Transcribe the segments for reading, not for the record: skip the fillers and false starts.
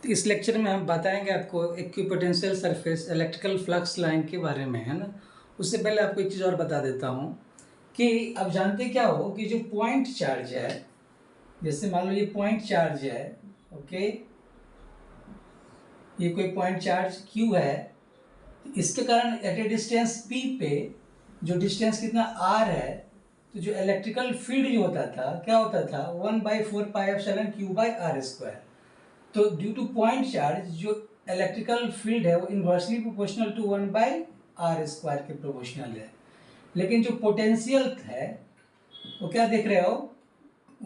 तो इस लेक्चर में हम बताएंगे आपको equipotential surface electrical flux line के बारे में, है ना। उससे पहले आपको एक चीज़ और बता देता हूँ कि अब जानते क्या हो कि जो पॉइंट चार्ज है, जैसे मान लो ये पॉइंट चार्ज है, ओके, ये कोई पॉइंट चार्ज Q है, तो इसके कारण एट ए डिस्टेंस P पे जो डिस्टेंस कितना R है, तो जो इलेक्ट्रिकल फील्ड जो होता था क्या होता था 1/4πε/Q/r²। तो ड्यू टू पॉइंट चार्ज जो इलेक्ट्रिकल फील्ड है वो इन्वर्सली प्रोपोर्शनल टू 1/r² के प्रोपोर्शनल है। लेकिन जो पोटेंशियल है वो क्या देख रहे हो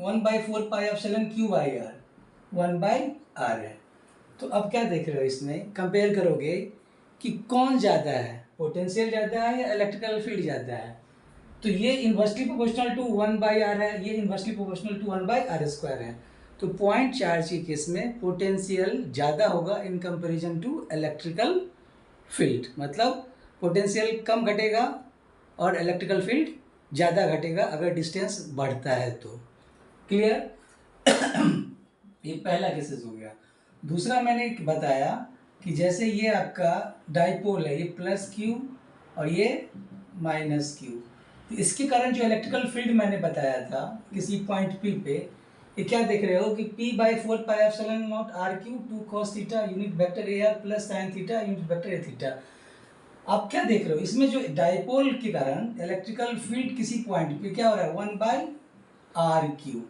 1/4πε/Q/r 1/r है। तो अब क्या देख रहे हो, इसमें कंपेयर करोगे कि कौन ज़्यादा है, पोटेंशियल ज़्यादा है या इलेक्ट्रिकल फील्ड ज़्यादा है। तो ये इन्वर्सली प्रोपोर्शनल टू 1/r है, ये इन्वर्सली प्रोपोर्शनल टू 1/r² है। तो पॉइंट चार्ज के केस में पोटेंशियल ज़्यादा होगा in comparison to electrical field, मतलब पोटेंशियल कम घटेगा और इलेक्ट्रिकल फील्ड ज़्यादा घटेगा अगर डिस्टेंस बढ़ता है तो। क्लियर? ये पहला केसेस हो गया। दूसरा मैंने बताया कि जैसे ये आपका डाइपोल है, ये +Q और ये -Q, तो इसके कारण जो इलेक्ट्रिकल फील्ड मैंने बताया था किसी पॉइंट P पे, ये क्या देख रहे हो कि P/4πε0RQ 2 cos θ unit vector AR + sin θ unit vector Aθ। आप क्या देख रहे हो, इसमें जो डाइपोल के कारण इलेक्ट्रिकल फील्ड किसी पॉइंट पे क्या हो रहा है 1/RQ।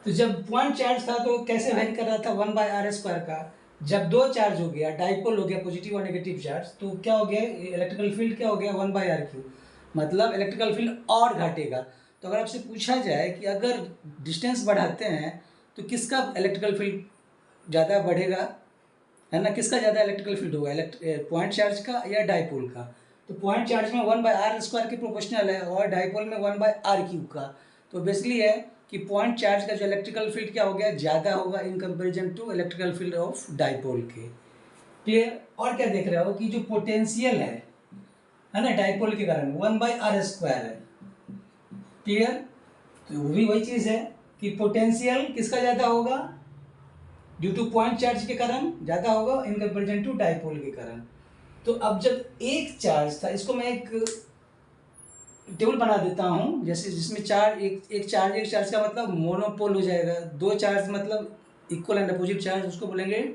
तो जब पॉइंट चार्ज था तो कैसे वैरी कर रहा था 1/r² का। जब दो चार्ज हो गया, डाइपोल हो गया पॉजिटिव और नेगेटिव चार्ज, तो क्या हो गया इलेक्ट्रिकल फील्ड क्या हो गया 1/RQ, मतलब इलेक्ट्रिकल फील्ड और घटेगा। तो अगर आपसे पूछा जाए कि अगर डिस्टेंस बढ़ाते हैं तो किसका इलेक्ट्रिकल फील्ड ज़्यादा बढ़ेगा, है ना, किसका ज़्यादा इलेक्ट्रिकल फील्ड होगा, पॉइंट चार्ज का या डाइपोल का। तो पॉइंट चार्ज में 1/r² के प्रोपोर्शनल है और डाइपोल में 1/RQ का। तो बेसिकली है कि पॉइंट चार्ज का जो इलेक्ट्रिकल फील्ड क्या हो गया ज़्यादा होगा in comparison to electrical field of dipole के। क्लियर? और क्या देख रहे हो कि जो पोटेंशियल है ना डाइपोल के कारण 1/r² है। क्लियर? तो वो भी वही चीज़ है कि पोटेंशियल किसका ज़्यादा होगा ड्यू टू पॉइंट चार्ज के कारण ज़्यादा होगा इन कंपैरिजन टू डाइपोल के कारण। तो अब जब एक चार्ज था, इसको मैं एक टेबल बना देता हूँ, जैसे जिसमें एक चार्ज का मतलब मोनोपोल हो जाएगा, दो चार्ज मतलब इक्वल एंड अपोजिट चार्ज, उसको बोलेंगे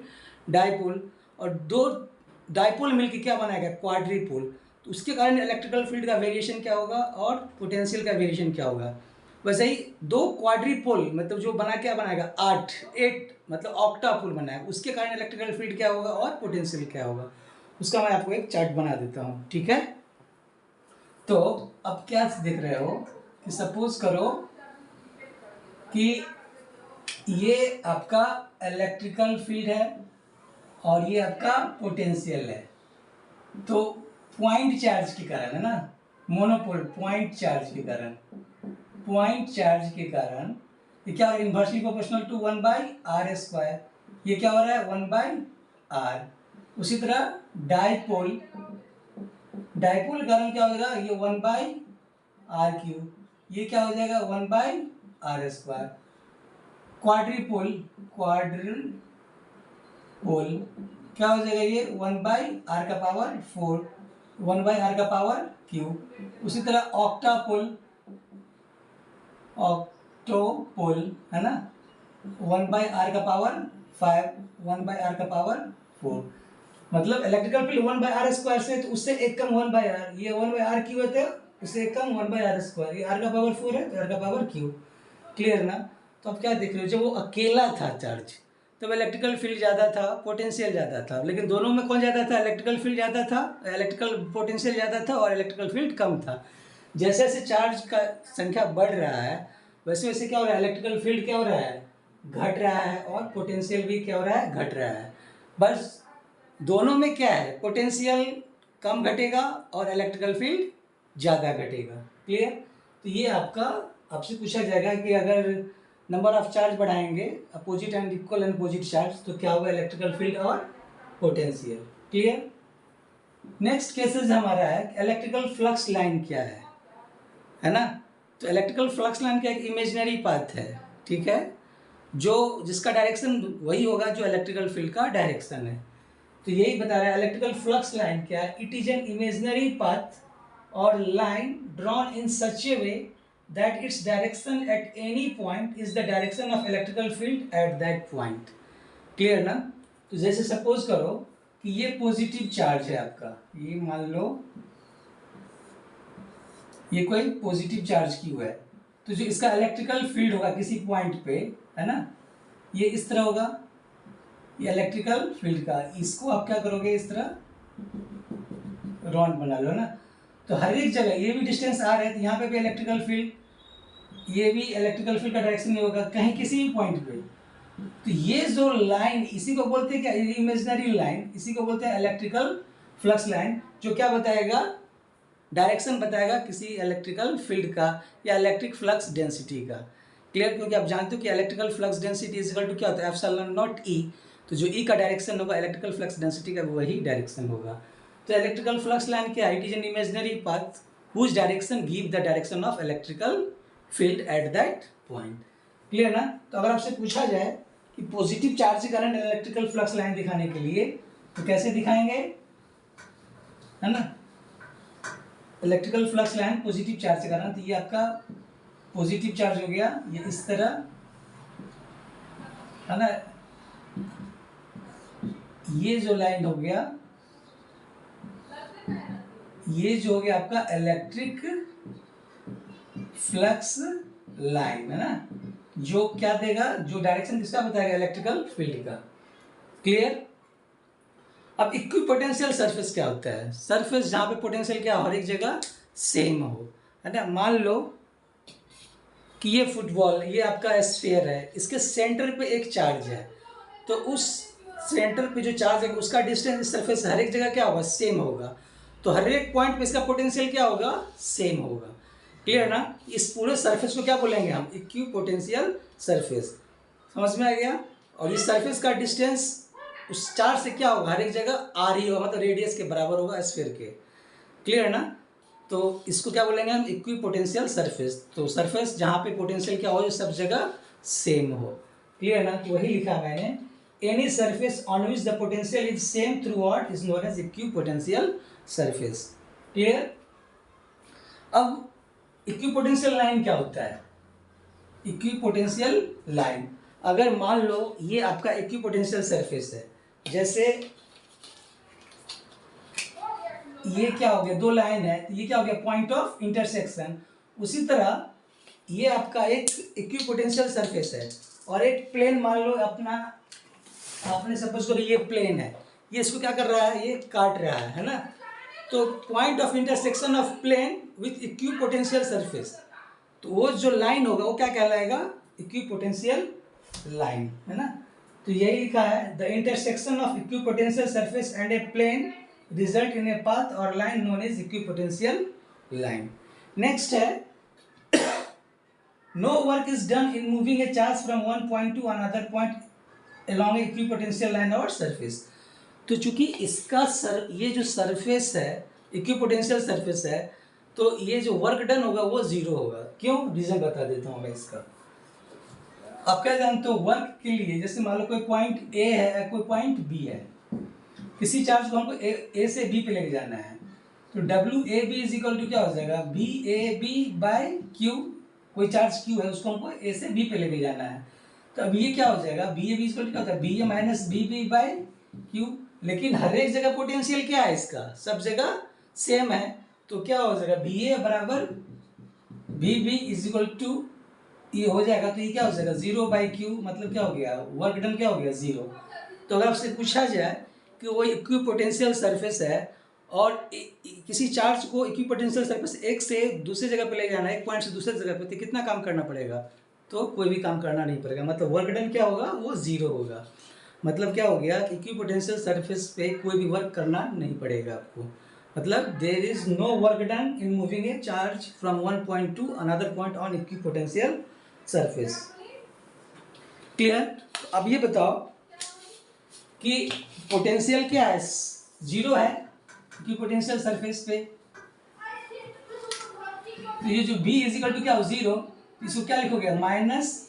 डाइपोल, और दो डाइपोल मिलकर क्या बनाएगा क्वाड्रीपोल। तो उसके कारण इलेक्ट्रिकल फील्ड का वेरिएशन क्या होगा और पोटेंशियल का वेरिएशन क्या होगा। वैसे ही दो क्वाड्रीपोल मतलब जो बना क्या बनाएगा 8 मतलब ऑक्टापोल बनाएगा, उसके कारण इलेक्ट्रिकल फील्ड क्या होगा और पोटेंशियल क्या होगा, उसका मैं आपको एक चार्ट बना देता हूँ। ठीक है? तो अब क्या देख रहे हो कि सपोज करो कि ये आपका इलेक्ट्रिकल फील्ड है और ये आपका पोटेंशियल है। तो पॉइंट चार्ज के कारण, है ना, मोनोपोल पॉइंट चार्ज के कारण ये क्या हो रहा है इन्वर्सली प्रोपोर्शनल टू 1/r²। ये क्या हो रहा है 1/r। उसी तरह डाइपोल के कारण क्या हो जाएगा ये 1/RQ, ये क्या हो जाएगा 1/r²। क्वाड्रीपोल क्या हो जाएगा ये 1/r⁴ 1/r⁴ उसी तरह ऑक्टोपोल है ना 1/r⁵ 1/r⁴। मतलब इलेक्ट्रिकल फील्ड 1/r² से तो उससे एक कम 1/r, ये 1/RQ है तो उससे एक कम 1/r², ये r⁴ है तो r⁴ क्लियर ना। तो अब क्या देख रहे हो, जब वो अकेला था चार्ज तब इलेक्ट्रिकल फील्ड ज़्यादा था, पोटेंशियल ज़्यादा था, लेकिन दोनों में कौन ज़्यादा था, इलेक्ट्रिकल फील्ड ज़्यादा था, इलेक्ट्रिकल पोटेंशियल ज़्यादा था और इलेक्ट्रिकल फील्ड कम था। जैसे जैसे चार्ज का संख्या बढ़ रहा है वैसे वैसे क्या हो रहा है इलेक्ट्रिकल फील्ड क्या हो रहा है घट रहा है और पोटेंशियल भी क्या हो रहा है घट रहा है। बस दोनों में क्या है पोटेंशियल कम घटेगा और इलेक्ट्रिकल फील्ड ज़्यादा घटेगा। क्लियर? तो ये आपसे पूछा जाएगा कि अगर नंबर ऑफ चार्ज बढ़ाएंगे opposite and equal and opposite charge तो क्या होगा इलेक्ट्रिकल फील्ड और पोटेंशियल। क्लियर? नेक्स्ट केसेस हमारा है इलेक्ट्रिकल फ्लक्स लाइन क्या है ना। तो इलेक्ट्रिकल फ्लक्स लाइन का एक इमेजिनरी पाथ है, ठीक है, जो जिसका डायरेक्शन वही होगा जो इलेक्ट्रिकल फील्ड का डायरेक्शन है। तो यही बता रहा है इलेक्ट्रिकल फ्लक्स लाइन क्या है, it is an imaginary path or line drawn in such a way that its direction at any point is the direction of electrical field at that point. Clear ना? तो जैसे suppose करो कि ये positive charge है आपका, ये मान लो ये कोई पॉजिटिव चार्ज की हुआ है, तो जो इसका इलेक्ट्रिकल फील्ड होगा किसी पॉइंट पे, है ना, ये इस तरह होगा, ये इलेक्ट्रिकल फील्ड का, इसको आप क्या करोगे इस तरह रॉड बना लो ना। तो हर एक जगह ये भी डिस्टेंस आर है, तो यहाँ पे भी इलेक्ट्रिकल फील्ड, ये भी इलेक्ट्रिकल फील्ड का डायरेक्शन नहीं होगा कहीं किसी भी पॉइंट पे। तो ये जो लाइन, इसी को बोलते हैं क्या, इमेजिनरी लाइन, इसी को बोलते हैं इलेक्ट्रिकल फ्लक्स लाइन, जो क्या बताएगा, डायरेक्शन बताएगा किसी इलेक्ट्रिकल फील्ड का या इलेक्ट्रिक फ्लक्स डेंसिटी का। क्लियर? क्योंकि आप जानते हो कि electrical flux density is equal to क्या होता है, एप्सिलॉन नॉट ई। तो जो ई का डायरेक्शन होगा इलेक्ट्रिकल फ्लक्स डेंसिटी का वही डायरेक्शन होगा। तो इलेक्ट्रिकल फ्लक्स लाइन क्या है, it is an imaginary path whose direction give the direction of electrical field at that point. Clear ना? तो अगर आपसे पूछा जाए कि पॉजिटिव चार्ज के कारण इलेक्ट्रिकल फ्लक्स लाइन दिखाने के लिए तो कैसे दिखाएंगे, है ना, electrical flux line positive charge के कारण, तो ये आपका पॉजिटिव चार्ज हो गया, ये इस तरह, है ना, ये जो लाइन हो गया, ये जो हो गया आपका इलेक्ट्रिक फ्लक्स लाइन, है ना, जो क्या देगा, जो डायरेक्शन किसका बताएगा, इलेक्ट्रिकल फील्ड का। क्लियर? अब इक्विपोटेंशियल सरफेस क्या होता है, सरफेस जहाँ पे पोटेंशियल क्या हर एक जगह सेम हो, है ना। मान लो कि ये फुटबॉल, ये आपका स्फीयर है, इसके सेंटर पे एक चार्ज है, तो उस सेंटर पे जो चार्ज है उसका डिस्टेंस इस सरफेस हर एक जगह क्या होगा, सेम होगा। तो हर एक पॉइंट पे इसका पोटेंशियल क्या होगा, सेम होगा। क्लियर ना? इस पूरे सरफेस को क्या बोलेंगे हम, इक्विपोटेंशियल सरफेस। समझ में आ गया? और इस सरफेस का डिस्टेंस उस चार्ज से क्या होगा, हर एक जगह आर ही होगा, मतलब रेडियस के बराबर होगा स्फीयर के। क्लियर ना? तो इसको क्या बोलेंगे हम, इक्विपोटेंशियल सरफेस। तो सरफेस जहाँ पे पोटेंशियल क्या हो, जो सब जगह सेम हो। क्लियर ना? तो वही लिखा मैंने, any surface on which the potential is same throughout is known as equipotential surface. Clear? अब इक्विपोटेंशियल लाइन क्या होता है, इक्विपोटेंशियल लाइन, अगर मान लो ये आपका इक्विपोटेंशियल सरफेस है, जैसे ये क्या हो गया, दो लाइन है, तो ये क्या हो गया, पॉइंट ऑफ इंटरसेक्शन। उसी तरह ये आपका एक इक्विपोटेंशियल सरफेस है और एक प्लेन मान लो अपना, आपने सपोज करो ये प्लेन है, ये इसको क्या कर रहा है, ये काट रहा है ना। तो point of intersection of plane with equipotential surface, तो वो जो लाइन होगा वो क्या कहलाएगा, इक्विपोटेंशियल लाइन, है ना। तो यही लिखा है, the intersection of equipotential surface and a plane result in a path or line known as equipotential line. Next है, no work is done in moving a charge from one point to another point along equipotential line or surface. तो चूंकि इसका ये जो surface है equipotential surface है, तो ये जो वर्क डन होगा वो जीरो होगा। क्यों, रीजन बता देता हूँ मैं इसका। आप क्या जानते हो, वर्क के लिए जैसे मान लो कोई पॉइंट ए है, कोई पॉइंट बी है, किसी चार्ज को हमको ए से बी पे लेके जाना है, तो W A B is equal to क्या हो जाएगा, B A B by Q. कोई चार्ज क्यू है उसको हमको ए से बी पे लेके जाना है, तो अब ये क्या हो जाएगा, B A B equal to क्या होता है, B A minus B B by Q. लेकिन हर एक जगह पोटेंशियल क्या है इसका, सब जगह सेम है, तो क्या हो जाएगा, बी ए बराबर B B is equal to, ये हो जाएगा, तो ये क्या हो जाएगा, जीरो बाई क्यू, मतलब क्या हो गया, वर्क डन क्या हो गया, जीरो। तो अगर आपसे पूछा जाए कि वो इक्विपोटेंशियल सरफेस है और किसी चार्ज को इक्विपोटेंशियल सरफेस एक से दूसरी जगह पे ले जाना है, एक पॉइंट से दूसरे जगह पे, तो कितना काम करना पड़ेगा, तो कोई भी काम करना नहीं पड़ेगा, मतलब वर्क डन क्या होगा, वो जीरो होगा। मतलब क्या हो गया कि इक्विपोटेंशियल सरफेस पे कोई भी वर्क करना नहीं पड़ेगा आपको, मतलब there is no work done in moving a charge from one point to another point on equipotential surface. Clear? अब ये बताओ कि पोटेंशियल क्या है, जीरो है इक्विपोटेंशियल सरफेस पे, तो ये जो B इज इक्वल टू क्या हो, जीरो, इसको क्या लिखोगे, minus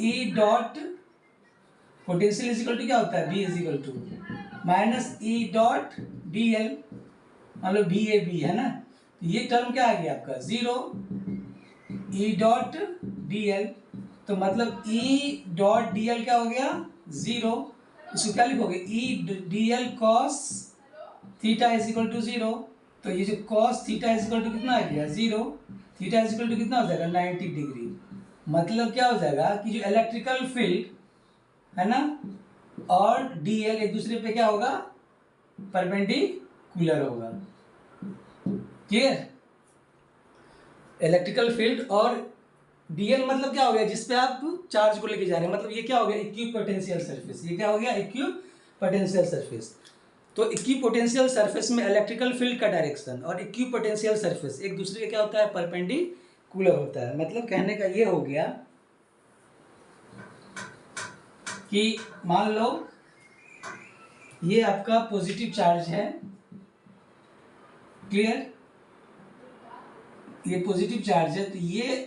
E dot potential is equal to क्या होता है, B is equal to minus E dot D L, मतलब बी ए बी है ना, तो ये टर्म क्या आ गया आपका zero, E dot D L, तो मतलब ई डॉट डी एल क्या हो गया जीरो, इसको क्या लिखोगे, E D L cos theta is equal to zero, तो ये जो cos theta is equal to कितना आ गया zero, theta is equal to कितना हो जाएगा 90 डिग्री, मतलब क्या हो जाएगा कि जो इलेक्ट्रिकल फील्ड है ना और डी एल एक दूसरे पे क्या होगा, परपेंडिकुलर होगा। क्लियर, इलेक्ट्रिकल फील्ड और डीएल मतलब क्या हो गया, जिसपे आप चार्ज को लेके जा रहे हैं, मतलब ये क्या हो गया, इक्विपोटेंशियल सरफेस, ये क्या हो गया इक्विपोटेंशियल सरफेस। तो इक्विपोटेंशियल सरफेस में इलेक्ट्रिकल फील्ड का डायरेक्शन और इक्विपोटेंशियल सरफेस एक दूसरे का क्या होता है, परपेंडिकुलर होता है। मतलब कहने का ये हो गया कि मान लो ये आपका पॉजिटिव चार्ज है, क्लियर, ये पॉजिटिव चार्ज है, तो ये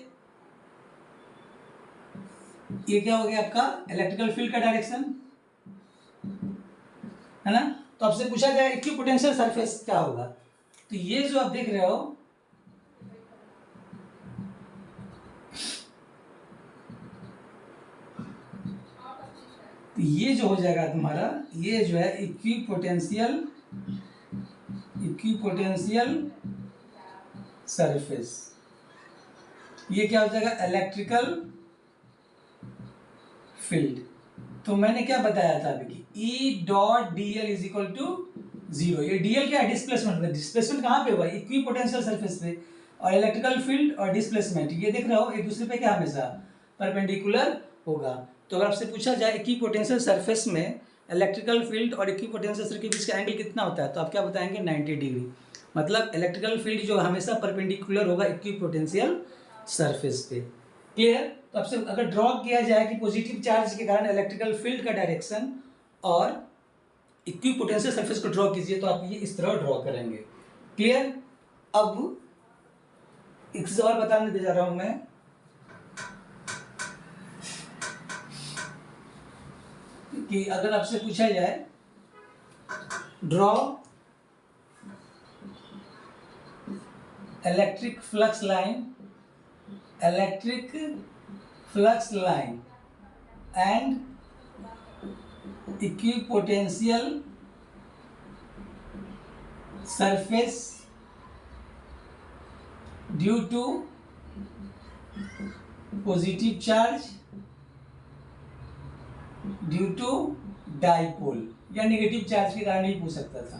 क्या हो गया आपका इलेक्ट्रिकल फील्ड का डायरेक्शन, है ना। तो आपसे पूछा जाए इक्विपोटेंशियल सरफेस क्या होगा, तो ये जो आप देख रहे हो तो ये जो हो जाएगा तुम्हारा, ये जो है इक्विपोटेंशियल सरफेस, ये क्या हो जाएगा इलेक्ट्रिकल फील्ड। तो मैंने क्या बताया था अभी कि E dot D L is equal to zero, ये डी एल क्या है, डिस्प्लेसमेंट, डिस्प्लेसमेंट कहाँ पे हुआ, इक्विपोटेंशियल सरफेस पे, और इलेक्ट्रिकल फील्ड और डिस्प्लेसमेंट ये देख रहे हो एक दूसरे पे क्या हमेशा परपेंडिकुलर होगा। तो अगर आपसे पूछा जाए इक्विपोटेंशियल सरफेस में इलेक्ट्रिकल फील्ड और इक्विपोटेंशियल सरफेस के बीच का एंगल कितना होता है, तो आप क्या बताएंगे 90 डिग्री, मतलब इलेक्ट्रिकल फील्ड जो हमेशा परपेंडिकुलर होगा इक्विपोटेंशियल सरफेस पे। क्लियर, तो आपसे अगर ड्रॉ किया जाए कि पॉजिटिव चार्ज के कारण इलेक्ट्रिकल फील्ड का डायरेक्शन और इक्विपोटेंशियल सरफेस को ड्रॉ कीजिए, तो आप ये इस तरह ड्रॉ करेंगे। क्लियर, अब एक चीज और बताने दे जा रहा हूं मैं कि अगर आपसे पूछा जाए draw electric flux line and equipotential surface due to positive charge due to dipole या नेगेटिव चार्ज के कारण ही पूछ सकता था।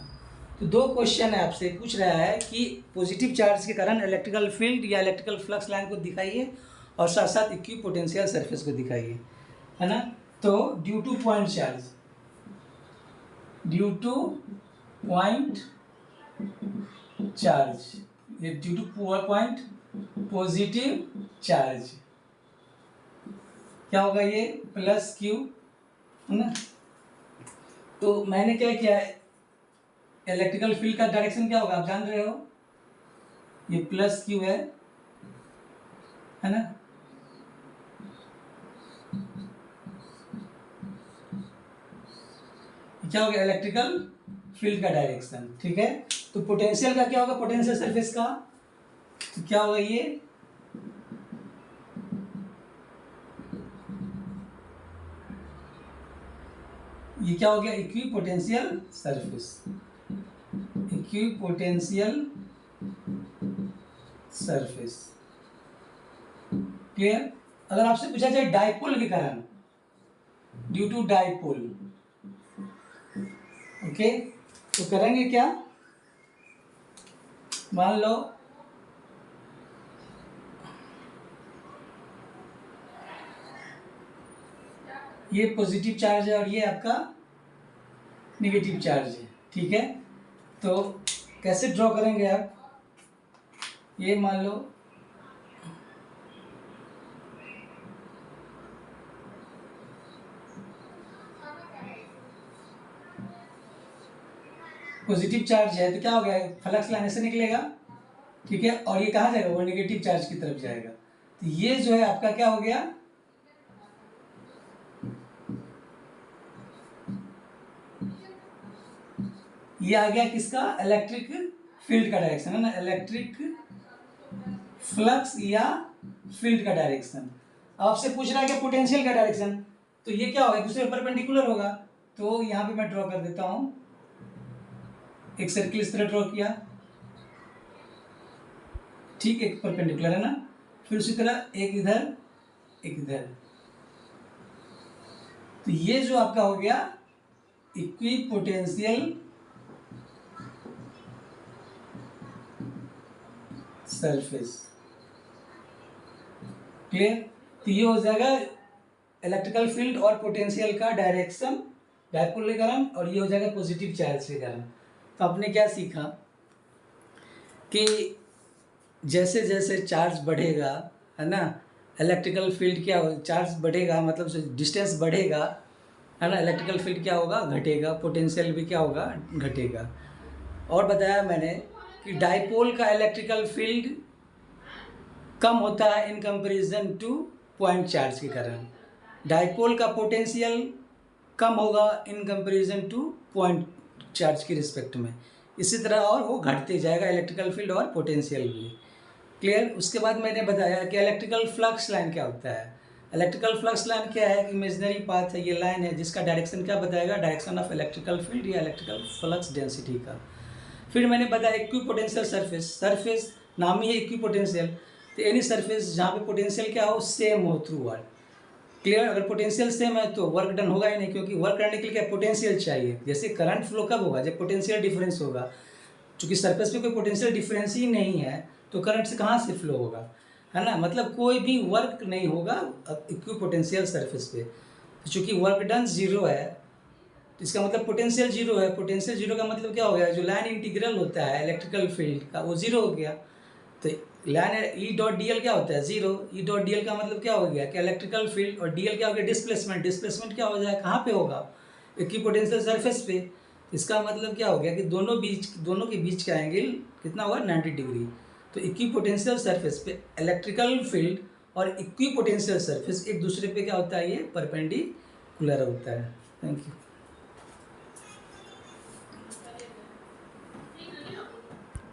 तो दो क्वेश्चन है, आपसे पूछ रहा है कि पॉजिटिव चार्ज के कारण इलेक्ट्रिकल फील्ड या इलेक्ट्रिकल फ्लक्स लाइन को दिखाइए और साथ साथ इक्विपोटेंशियल सरफेस को दिखाइए, है ना। तो ड्यू टू पॉइंट चार्ज, ये due two point positive charge क्या होगा, ये प्लस क्यू, है ना। तो मैंने क्या किया है, इलेक्ट्रिकल फील्ड का डायरेक्शन क्या होगा आप जान रहे हो, ये प्लस क्यू है ना। क्या हो गया इलेक्ट्रिकल फील्ड का डायरेक्शन, ठीक है। तो पोटेंशियल का क्या होगा, पोटेंशियल सरफेस का तो क्या होगा, ये क्या हो गया इक्विपोटेंशियल सरफेस। क्लियर, अगर आपसे पूछा जाए डाइपोल के कारण, ड्यू टू डाइपोल, ओके, तो करेंगे क्या, मान लो ये पॉजिटिव चार्ज है और ये आपका नेगेटिव चार्ज है, ठीक है। तो कैसे ड्रॉ करेंगे आप, ये मान लो पॉजिटिव चार्ज है तो क्या हो गया, फ्लक्स लाइन से निकलेगा, ठीक है, और ये कहाँ जाएगा, वो नेगेटिव चार्ज की तरफ जाएगा। तो ये जो है आपका क्या हो गया, ये आ गया किसका, इलेक्ट्रिक फील्ड का डायरेक्शन है ना, इलेक्ट्रिक फ्लक्स या फील्ड का डायरेक्शन। आपसे पूछ रहा है कि पोटेंशियल का डायरेक्शन, तो ये क्या होगा, एक दूसरे परपेंडिकुलर होगा। तो यहाँ पे मैं ड्रॉ कर देता हूँ, एक सर्किल इस तरह ड्रॉ किया, ठीक, एक परपेंडिकुलर है ना, फिर उसी तरह एक इधर एक इधर। तो ये जो आपका हो गया इक्विपोटेंशियल सरफेस। क्लियर। तो ये हो जाएगा इलेक्ट्रिकल फील्ड और पोटेंशियल का डायरेक्शन डायपोल के कारण, और ये हो जाएगा पॉजिटिव चार्ज के कारण। तो आपने क्या सीखा कि जैसे जैसे चार्ज बढ़ेगा, है ना, इलेक्ट्रिकल फील्ड क्या हो, चार्ज बढ़ेगा मतलब डिस्टेंस बढ़ेगा, है ना, इलेक्ट्रिकल फील्ड क्या होगा, घटेगा, पोटेंशियल भी क्या होगा, घटेगा। और बताया मैंने कि डायपोल का इलेक्ट्रिकल फील्ड कम होता है इन कंपैरिजन टू पॉइंट चार्ज के कारण, डायपोल का पोटेंशियल कम होगा in comparison two point charge के रिस्पेक्ट में। इसी तरह और वो घटते जाएगा इलेक्ट्रिकल फील्ड और पोटेंशियल भी। क्लियर। उसके बाद मैंने बताया कि इलेक्ट्रिकल फ्लक्स लाइन क्या होता है। इलेक्ट्रिकल फ्लक्स लाइन क्या है, इमेजिनरी पाथ है, ये लाइन है जिसका डायरेक्शन क्या बताएगा, डायरेक्शन ऑफ इलेक्ट्रिकल फील्ड या इलेक्ट्रिकल फ्लक्स डेंसिटी का। फिर मैंने बताया इक्विपोटेंशियल सरफेस, सरफेस नाम ही है इक्विपोटेंशियल, तो एनी सरफेस जहाँ पे पोटेंशियल क्या हो, सेम हो थ्रू वर्क। क्लियर। अगर पोटेंशियल सेम है तो वर्क डन होगा ही नहीं, क्योंकि वर्क करने के लिए क्या पोटेंशियल चाहिए। जैसे करंट फ्लो कब होगा, जब पोटेंशियल डिफरेंस होगा, चूँकि सरफेस पे कोई पोटेंशियल डिफरेंस ही नहीं है तो करंट से कहाँ से फ्लो होगा, है ना, मतलब कोई भी वर्क नहीं होगा इक्विपोटेंशियल सरफेस पे। तो चूँकि वर्क डन जीरो है तो इसका मतलब पोटेंशियल जीरो है। पोटेंशियल जीरो का मतलब क्या हो गया, जो लाइन इंटीग्रल होता है इलेक्ट्रिकल फील्ड का वो जीरो हो गया। तो लाइन ई डॉट डी एल क्या होता है, zero. E dot D L का मतलब क्या हो गया कि इलेक्ट्रिकल फील्ड, और डी एल क्या हो गया, डिस्प्लेसमेंट। डिस्प्लेसमेंट क्या हो जाएगा, कहाँ पे होगा, इक्विपोटेंशियल सरफेस पे। इसका मतलब क्या हो गया कि दोनों के बीच का एंगल कितना होगा, 90 डिग्री। तो इक्विपोटेंशियल सरफेस पे इलेक्ट्रिकल फील्ड और इक्विपोटेंशियल सरफेस एक दूसरे पे क्या होता है, ये परपेंडिकुलर होता है। Thank you.